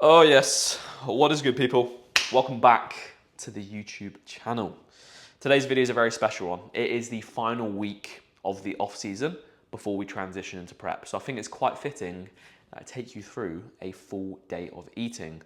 Oh yes, what is good people? Welcome back to the YouTube channel. Today's video is a very special one. It is the final week of the off season before we transition into prep. So I think it's quite fitting that I take you through a full day of eating.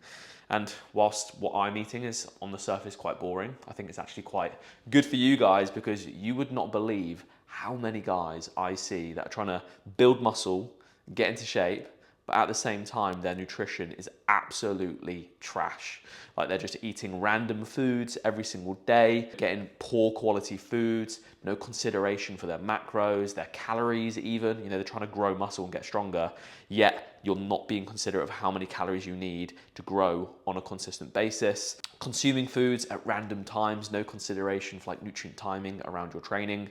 And whilst what I'm eating is on the surface quite boring, I think it's actually quite good for you guys because you would not believe how many guys I see that are trying to build muscle, get into shape, but at the same time, their nutrition is absolutely trash. Like they're just eating random foods every single day, getting poor quality foods, no consideration for their macros, their calories even. You know, they're trying to grow muscle and get stronger, yet you're not being considerate of how many calories you need to grow on a consistent basis. Consuming foods at random times, no consideration for like nutrient timing around your training.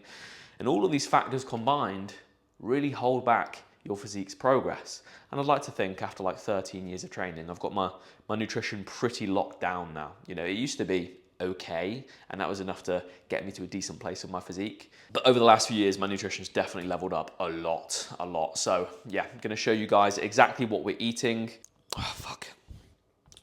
And all of these factors combined really hold back your physique's progress. And I'd like to think after like 13 years of training, I've got my nutrition pretty locked down now. You know, it used to be okay, and that was enough to get me to a decent place with my physique. But over the last few years, my nutrition's definitely leveled up a lot. So yeah, I'm gonna show you guys exactly what we're eating. Oh, fuck.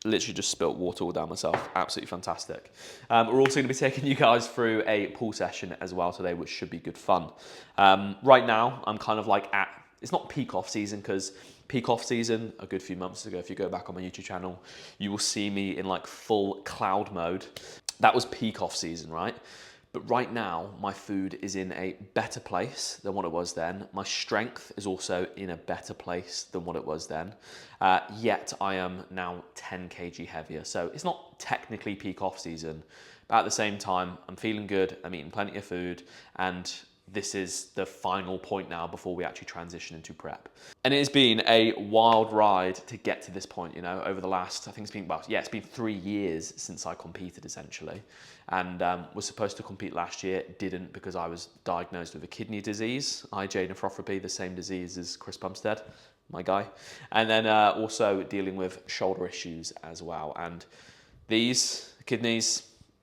Literally just spilt water all down myself. Absolutely fantastic. We're also going to be taking you guys through a pool session as well today, which should be good fun. Right now, I'm kind of like it's not peak off season because peak off season, a good few months ago, if you go back on my YouTube channel, you will see me in like full cloud mode. That was peak off season, right? But right now, my food is in a better place than what it was then. My strength is also in a better place than what it was then. Yet I am now 10 kg heavier. So it's not technically peak off season, but at the same time, I'm feeling good. I'm eating plenty of food, and this is the final point now before we actually transition into prep. And it has been a wild ride to get to this point, you know, over the last, I think it's been, well, yeah, it's been 3 years since I competed essentially. And was supposed to compete last year, didn't because I was diagnosed with a kidney disease, IgA nephropathy, the same disease as Chris Bumstead, my guy. And then also dealing with shoulder issues as well. And these kidneys,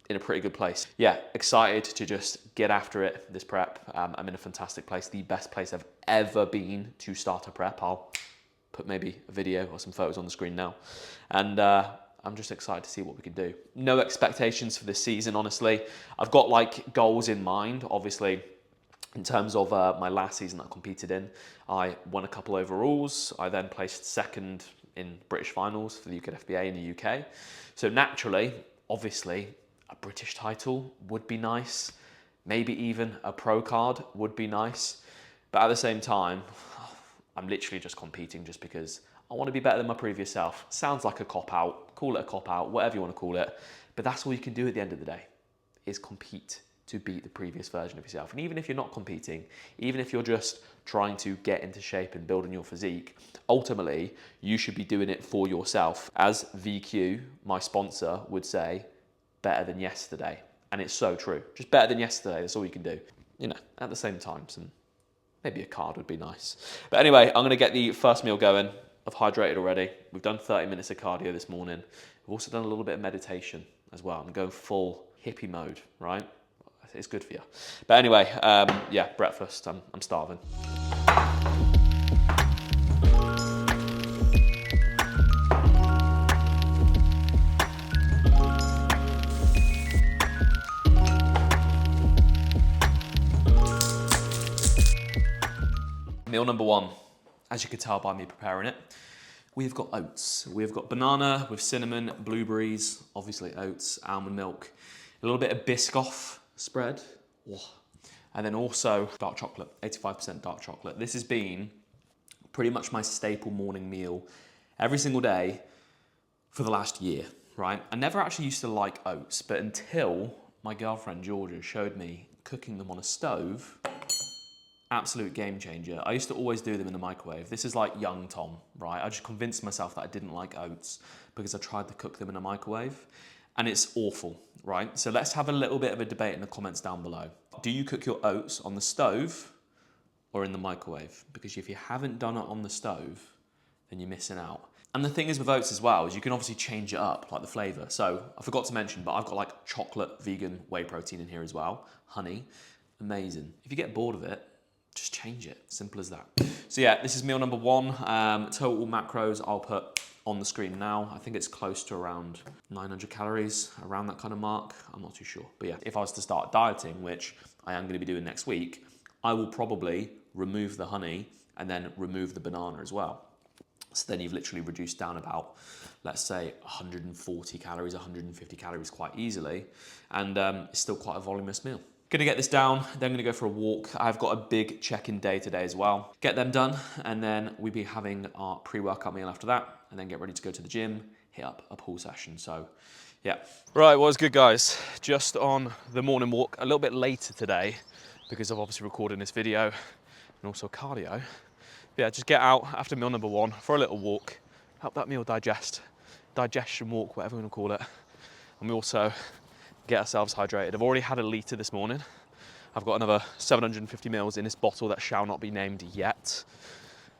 in a pretty good place. Yeah, excited to just get after it, this prep. I'm in a fantastic place, the best place I've ever been to start a prep. I'll put maybe a video or some photos on the screen now. And I'm just excited to see what we can do. No expectations for this season, honestly. I've got like goals in mind, obviously. In terms of my last season that I competed in, I won a couple overalls. I then placed second in British finals for the UKFBA in the UK. So naturally, obviously, a British title would be nice. Maybe even a pro card would be nice. But at the same time, I'm literally just competing just because I want to be better than my previous self. Sounds like a cop-out, call it a cop-out, whatever you want to call it. But that's all you can do at the end of the day, is compete to beat the previous version of yourself. And even if you're not competing, even if you're just trying to get into shape and build on your physique, ultimately, you should be doing it for yourself. As VQ, my sponsor, would say, better than yesterday. And it's so true. Just better than yesterday, that's all you can do. You know, at the same time, maybe a card would be nice. But anyway, I'm gonna get the first meal going. I've hydrated already. We've done 30 minutes of cardio this morning. We've also done a little bit of meditation as well. I'm going full hippie mode, right? It's good for you. But anyway, yeah, breakfast, I'm starving. Meal number one, as you can tell by me preparing it, we've got oats. We've got banana with cinnamon, blueberries, obviously oats, almond milk, a little bit of Biscoff spread, and then also dark chocolate, 85% dark chocolate. This has been pretty much my staple morning meal every single day for the last year, right? I never actually used to like oats, but until my girlfriend Georgia showed me cooking them on a stove, absolute game changer. I used to always do them in the microwave. This is like young Tom, right? I just convinced myself that I didn't like oats because I tried to cook them in a microwave and it's awful, right? So let's have a little bit of a debate in the comments down below. Do you cook your oats on the stove or in the microwave? Because if you haven't done it on the stove, then you're missing out. And the thing is with oats as well, is you can obviously change it up, like the flavor. So I forgot to mention, but I've got like chocolate vegan whey protein in here as well, honey, amazing. If you get bored of it, just change it, simple as that. So yeah, this is meal number one. Total macros, I'll put on the screen now. I think it's close to around 900 calories, around that kind of mark. I'm not too sure. But yeah, if I was to start dieting, which I am going to be doing next week, I will probably remove the honey and then remove the banana as well. So then you've literally reduced down about, let's say, 140 calories, 150 calories quite easily. And it's still quite a voluminous meal. Gonna get this down, then gonna go for a walk. I've got a big check-in day today as well. Get them done, and then we'll be having our pre-workout meal after that, and then get ready to go to the gym, hit up a pool session. So, yeah. Right, what's good, guys? Just on the morning walk, a little bit later today, because I've obviously recording this video, and also cardio. But yeah, just get out after meal number 1 for a little walk, help that meal digestion walk, whatever you wanna call it. And we also get ourselves hydrated. I've already had a litre this morning. I've got another 750 mils in this bottle that shall not be named yet.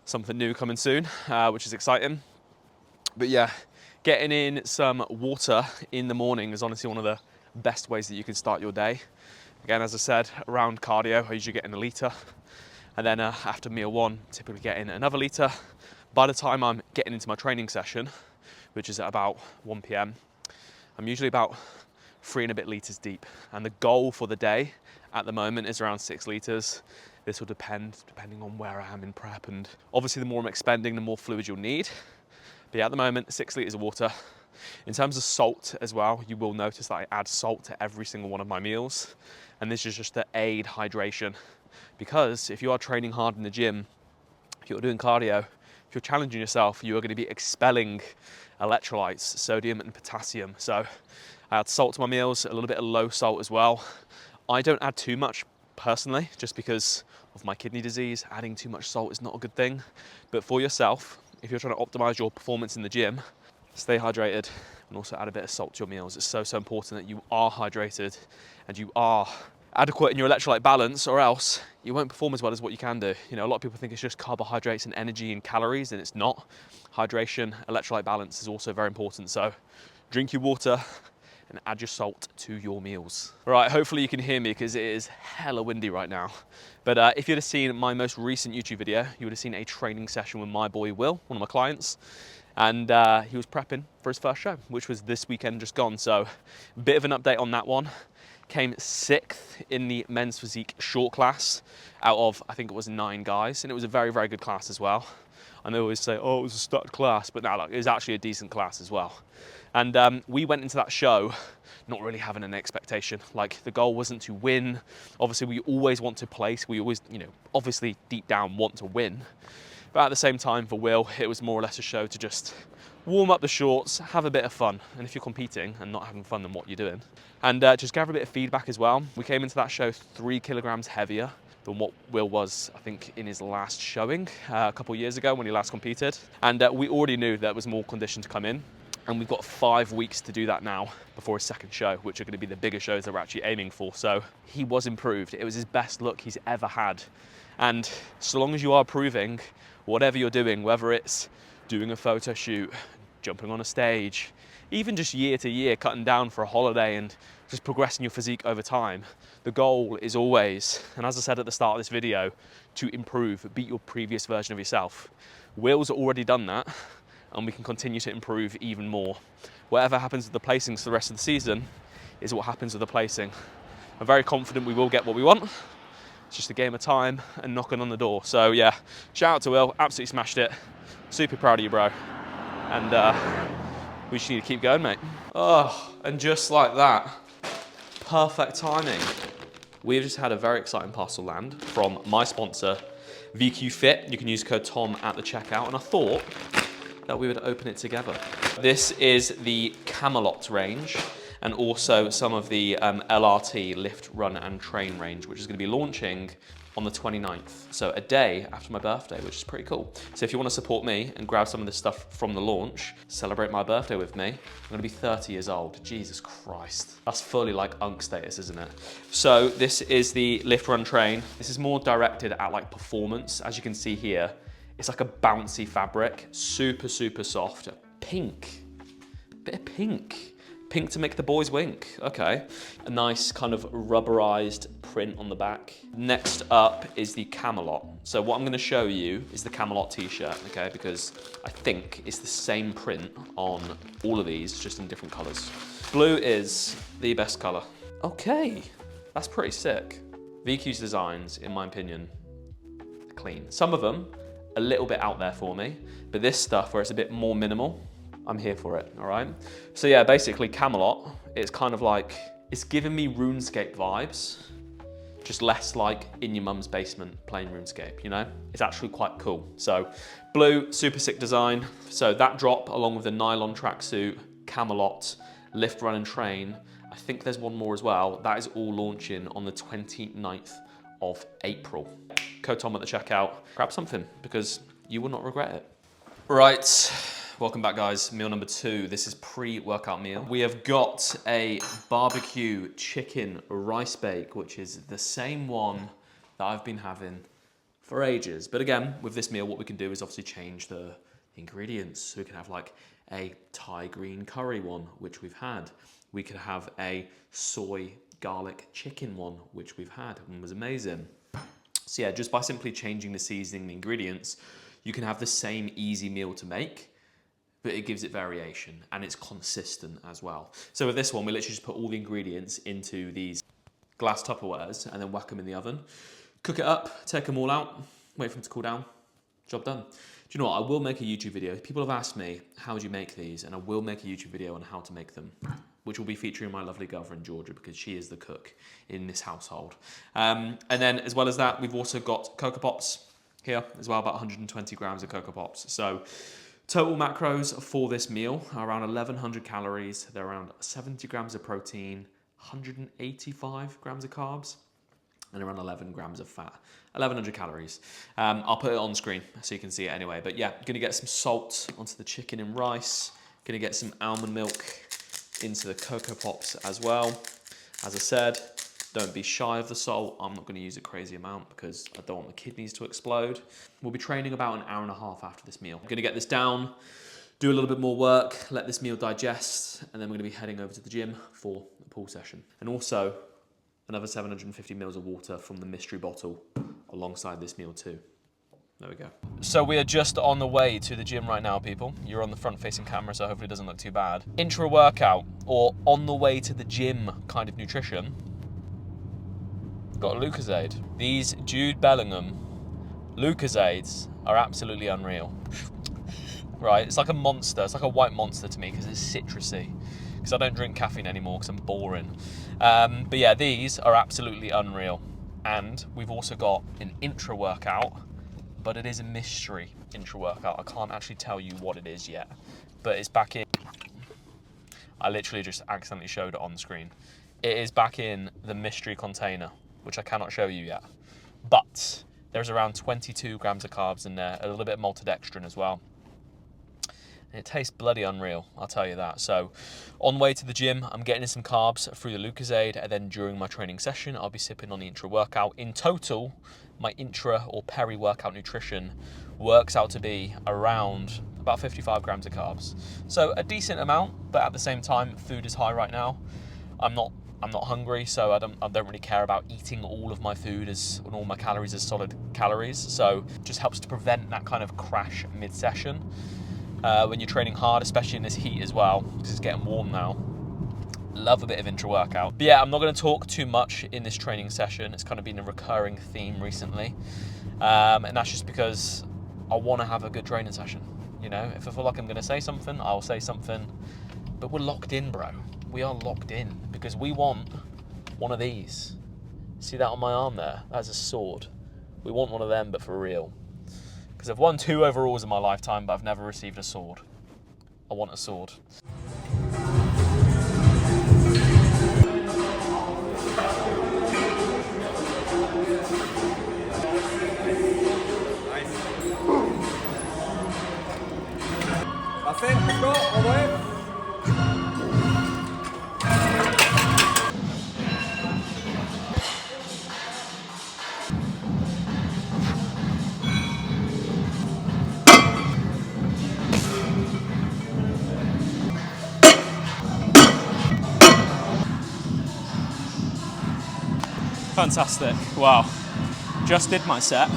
Something new coming soon, which is exciting. But yeah, getting in some water in the morning is honestly one of the best ways that you can start your day. Again, as I said, around cardio, I usually get in a litre. And then after meal 1, typically get in another litre. By the time I'm getting into my training session, which is at about 1 p.m, I'm usually about 3 and a bit litres deep. And the goal for the day at the moment is around 6 litres. This will depending on where I am in prep. And obviously the more I'm expending, the more fluid you'll need. But yeah, at the moment, 6 litres of water. In terms of salt as well, you will notice that I add salt to every single one of my meals. And this is just to aid hydration. Because if you are training hard in the gym, if you're doing cardio, if you're challenging yourself, you are going to be expelling electrolytes, sodium and potassium. So I add salt to my meals, a little bit of low salt as well. I don't add too much personally, just because of my kidney disease. Adding too much salt is not a good thing. But for yourself, if you're trying to optimize your performance in the gym, stay hydrated and also add a bit of salt to your meals. It's so important that you are hydrated and you are adequate in your electrolyte balance, or else you won't perform as well as what you can do. You know, a lot of people think it's just carbohydrates and energy and calories, and it's not. Hydration, electrolyte balance is also very important. So drink your water and add your salt to your meals. Right, hopefully you can hear me because it is hella windy right now. But if you'd have seen my most recent YouTube video, you would have seen a training session with my boy Will, one of my clients. And he was prepping for his first show, which was this weekend just gone. So a bit of an update on that one. Came 6th in the men's physique short class out of, I think it was 9 guys. And it was a very, very good class as well. And they always say, oh, it was a stud class. But no, look, it was actually a decent class as well. And we went into that show not really having an expectation. Like, the goal wasn't to win. Obviously, we always want to place. We always, you know, obviously deep down want to win. But at the same time, for Will, it was more or less a show to just warm up the shorts, have a bit of fun. And if you're competing and not having fun, then what you're doing. And just gather a bit of feedback as well. We came into that show 3 kilograms heavier than what Will was, I think, in his last showing a couple of years ago when he last competed. And we already knew there was more condition to come in. And we've got 5 weeks to do that now before his second show, which are going to be the bigger shows that we're actually aiming for. So he was improved. It was his best look he's ever had. And so long as you are improving, whatever you're doing, whether it's doing a photo shoot, jumping on a stage, even just year to year, cutting down for a holiday and just progressing your physique over time, the goal is always, and as I said at the start of this video, to improve, beat your previous version of yourself. Will's already done that, and we can continue to improve even more. Whatever happens with the placings for the rest of the season is what happens with the placing. I'm very confident we will get what we want. It's just a game of time and knocking on the door. So yeah, shout out to Will, absolutely smashed it. Super proud of you, bro. And we just need to keep going, mate. Oh, and just like that, perfect timing. We've just had a very exciting parcel land from my sponsor, VQ Fit. You can use code TOM at the checkout, and I thought that we would open it together. This is the Camelot range, and also some of the LRT, Lift, Run and Train range, which is going to be launching on the 29th. So a day after my birthday, which is pretty cool. So if you want to support me and grab some of this stuff from the launch, celebrate my birthday with me. I'm going to be 30 years old. Jesus Christ. That's fully like unk status, isn't it? So this is the Lift, Run, Train. This is more directed at like performance. As you can see here, it's like a bouncy fabric, super, super soft. Pink, bit of pink. Pink to make the boys wink. Okay. A nice kind of rubberized print on the back. Next up is the Camelot. So what I'm going to show you is the Camelot t-shirt, okay? Because I think it's the same print on all of these, just in different colors. Blue is the best color. Okay, that's pretty sick. VQ's designs, in my opinion, are clean. Some of them, a little bit out there for me, but this stuff where it's a bit more minimal, I'm here for it, all right? So yeah, basically Camelot, it's kind of like, it's giving me RuneScape vibes, just less like in your mum's basement playing RuneScape, you know? It's actually quite cool. So blue, super sick design. So that drop along with the nylon tracksuit, Camelot, lift, run and train. I think there's one more as well. That is all launching on the 29th of April. Code Tom at the checkout. Grab something because you will not regret it. Right. Welcome back, guys. Meal number 2. This is pre-workout meal. We have got a barbecue chicken rice bake, which is the same one that I've been having for ages. But again, with this meal, what we can do is obviously change the ingredients. So we can have like a Thai green curry one, which we've had. We could have a soy garlic chicken one, which we've had and was amazing. So yeah, just by simply changing the seasoning, the ingredients, you can have the same easy meal to make, but it gives it variation and it's consistent as well. So with this one, we literally just put all the ingredients into these glass Tupperwares and then whack them in the oven. Cook it up, take them all out, wait for them to cool down, job done. Do you know what, I will make a YouTube video. People have asked me, how do you make these? And I will make a YouTube video on how to make them, which will be featuring my lovely girlfriend, Georgia, because she is the cook in this household. And then as well as that, we've also got Cocoa Pops here as well, about 120 grams of Cocoa Pops. So total macros for this meal are around 1,100 calories. They're around 70 grams of protein, 185 grams of carbs, and around 11 grams of fat. 1,100 calories. I'll put it on screen so you can see it anyway. But yeah, gonna get some salt onto the chicken and rice. Gonna get some almond milk into the Cocoa Pops as well. As I said, don't be shy of the salt. I'm not gonna use a crazy amount because I don't want my kidneys to explode. We'll be training about an hour and a half after this meal. I'm gonna get this down, do a little bit more work, let this meal digest, and then we're gonna be heading over to the gym for the pool session. And also, another 750 mils of water from the mystery bottle alongside this meal too. There we go. So we are just on the way to the gym right now, people. You're on the front-facing camera, so hopefully it doesn't look too bad. Intra-workout, or on the way to the gym kind of nutrition, got a Lucozade. These Jude Bellingham Lucozades are absolutely unreal. Right, it's like a monster. It's like a white monster to me because it's citrusy. Because I don't drink caffeine anymore because I'm boring. But yeah, these are absolutely unreal. And we've also got an intra-workout, but it is a mystery intra-workout. I can't actually tell you what it is yet, but it's back in. I literally just accidentally showed it on the screen. It is back in the mystery container, which I cannot show you yet. But there's around 22 grams of carbs in there, a little bit of maltodextrin as well. And it tastes bloody unreal, I'll tell you that. So on the way to the gym, I'm getting in some carbs through the Lucozade, and then during my training session, I'll be sipping on the intra-workout. In total, my intra or peri-workout nutrition works out to be around about 55 grams of carbs. So a decent amount, but at the same time, food is high right now. I'm not hungry, so I don't really care about eating all of my food and all my calories as solid calories. So it just helps to prevent that kind of crash mid-session. When you're training hard, especially in this heat as well, because it's getting warm now. Love a bit of intra-workout. But yeah, I'm not going to talk too much in this training session. It's kind of been a recurring theme recently. And that's just because I want to have a good training session. You know, if I feel like I'm going to say something, I'll say something. But we're locked in, bro. We are locked in because we want one of these. See that on my arm there? That's a sword. We want one of them, but for real. Because I've won 2 overalls in my lifetime, but I've never received a sword. I want a sword. That's it, let's go, all the way. Fantastic. Wow. Just did my set.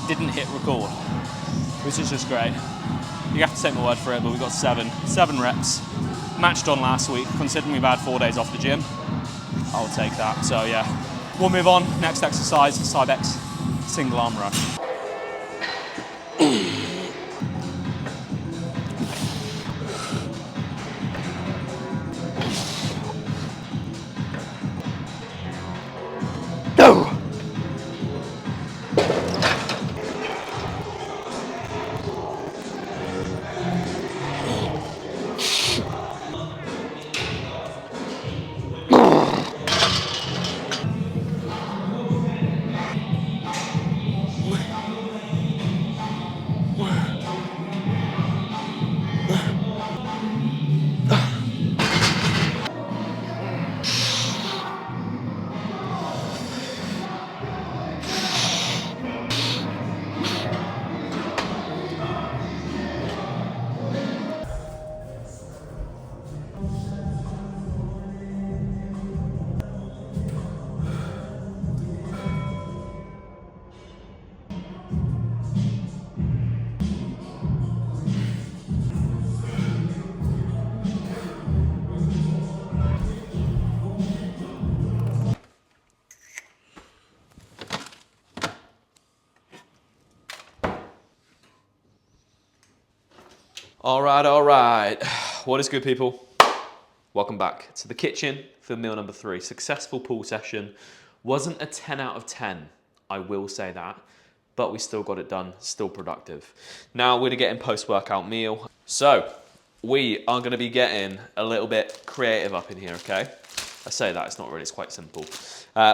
Didn't hit record, which is just great. You have to take my word for it, but we got seven reps. Matched on last week. Considering we've had 4 days off the gym, I'll take that. So yeah, we'll move on. Next exercise, Cybex single arm row. All right. What is good, people? Welcome back to the kitchen for meal number 3. Successful pool session. Wasn't a 10 out of 10, I will say that, but we still got it done, still productive. Now we're gonna get in post-workout meal. So we are gonna be getting a little bit creative up in here, okay? I say that, it's not really, it's quite simple.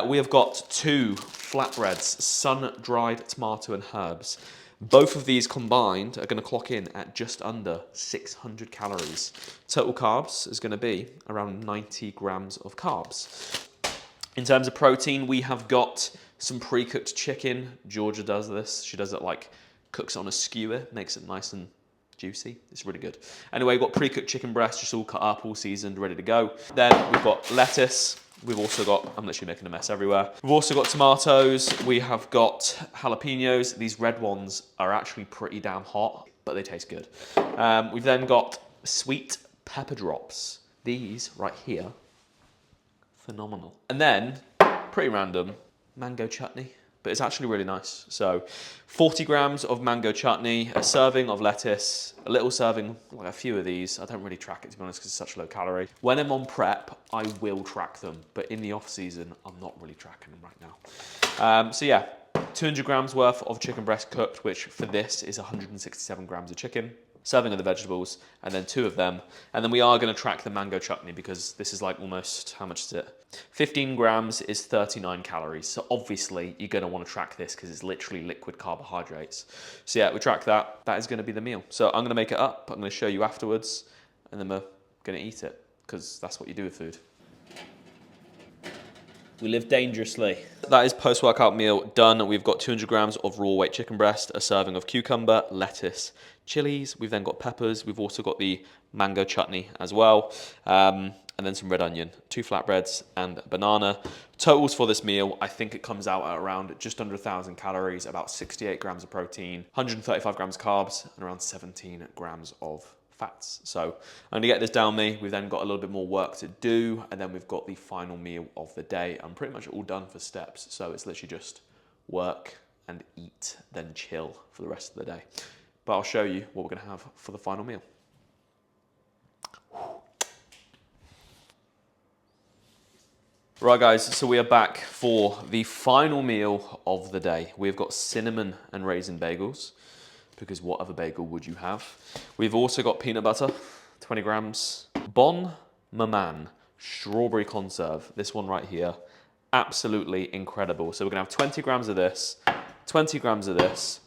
We have got 2 flatbreads, sun-dried tomato and herbs. Both of these combined are going to clock in at just under 600 calories. Total carbs is going to be around 90 grams of carbs. In terms of protein, we have got some pre-cooked chicken. Georgia does this. She does it like, cooks it on a skewer, makes it nice and juicy. It's really good. Anyway, we've got pre-cooked chicken breast, just all cut up, all seasoned, ready to go. Then we've got lettuce. We've also got, I'm literally making a mess everywhere. We've also got tomatoes. We have got jalapenos. These red ones are actually pretty damn hot, but they taste good. We've then got sweet pepper drops. These right here, phenomenal. And then, pretty random, mango chutney, but it's actually really nice. So 40 grams of mango chutney, a serving of lettuce, a little serving, like a few of these. I don't really track it, to be honest, because it's such low calorie. When I'm on prep, I will track them, but in the off season, I'm not really tracking them right now. So yeah, 200 grams worth of chicken breast cooked, which for this is 167 grams of chicken. Serving of the vegetables, and then 2 of them. And then we are going to track the mango chutney because this is like almost, how much is it? 15 grams is 39 calories. So obviously you're going to want to track this because it's literally liquid carbohydrates. So yeah, we track that. That is going to be the meal. So I'm going to make it up. I'm going to show you afterwards, and then we're going to eat it because that's what you do with food. We live dangerously. That is post-workout meal done. We've got 200 grams of raw weight chicken breast, a serving of cucumber, lettuce, chilies. We've then got peppers. We've also got the mango chutney as well. And then some red onion, 2 flatbreads and a banana. Totals for this meal, I think it comes out at around just under 1,000 calories, about 68 grams of protein, 135 grams of carbs, and around 17 grams of fats. So I'm gonna get this down me. We've then got a little bit more work to do, and then we've got the final meal of the day. I'm pretty much all done for steps, so it's literally just work and eat, then chill for the rest of the day. But I'll show you what we're gonna have for the final meal. Right guys, so we are back for the final meal of the day. We've got cinnamon and raisin bagels, because what other bagel would you have? We've also got peanut butter, 20 grams. Bon Maman strawberry conserve, this one right here, absolutely incredible. So we're gonna have 20 grams of this, 20 grams of this,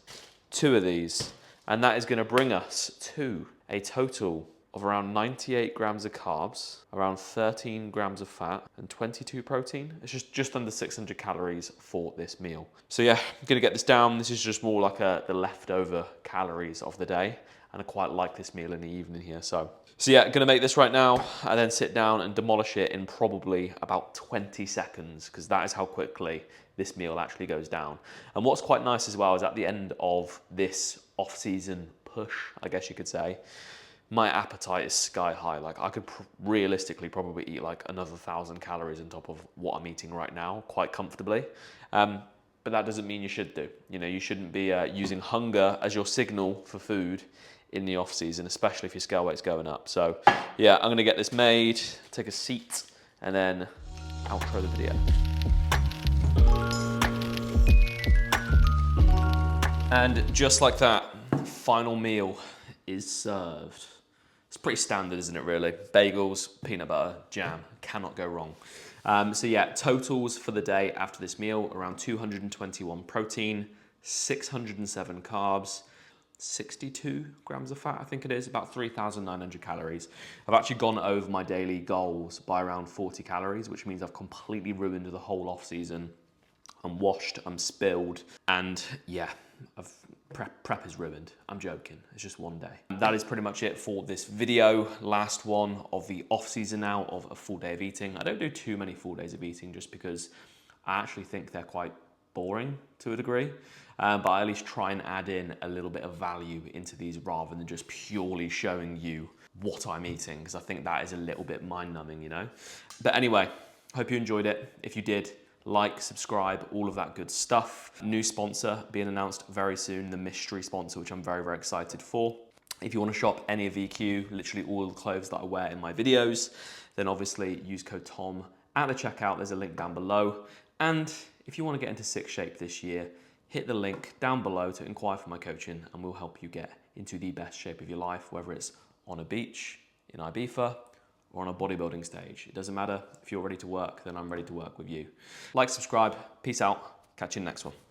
2 of these, and that is gonna bring us to a total of around 98 grams of carbs, around 13 grams of fat, and 22 protein. It's just under 600 calories for this meal. So yeah, I'm gonna get this down. This is just more like the leftover calories of the day, and I quite like this meal in the evening here. So So yeah, gonna make this right now and then sit down and demolish it in probably about 20 seconds, because that is how quickly this meal actually goes down. And what's quite nice as well is at the end of this off-season push, I guess you could say, my appetite is sky high. Like I could realistically probably eat like another 1,000 calories on top of what I'm eating right now, quite comfortably. But that doesn't mean you should do. You know, you shouldn't be using hunger as your signal for food in the off season, especially if your scale weight's going up. So yeah, I'm gonna get this made, take a seat, and then outro the video. And just like that, final meal is served. It's pretty standard, isn't it, really? Bagels, peanut butter, jam, cannot go wrong. So yeah, totals for the day after this meal, around 221 protein, 607 carbs, 62 grams of fat, I think it is, about 3,900 calories. I've actually gone over my daily goals by around 40 calories, which means I've completely ruined the whole off season. I'm washed, I'm spilled, and yeah, prep is ruined. I'm joking, it's just one day. That is pretty much it for this video. Last one of the off season now of a full day of eating. I don't do too many full days of eating just because I actually think they're quite boring to a degree. But I at least try and add in a little bit of value into these rather than just purely showing you what I'm eating, because I think that is a little bit mind-numbing, you know? But anyway, hope you enjoyed it. If you did, like, subscribe, all of that good stuff. New sponsor being announced very soon, the mystery sponsor, which I'm very, very excited for. If you want to shop any of VQ, literally all the clothes that I wear in my videos, then obviously use code TOM at the checkout. There's a link down below. And if you want to get into sick shape this year, hit the link down below to inquire for my coaching, and we'll help you get into the best shape of your life, whether it's on a beach in Ibiza or on a bodybuilding stage. It doesn't matter. If you're ready to work, then I'm ready to work with you. Like, subscribe, peace out, catch you in the next one.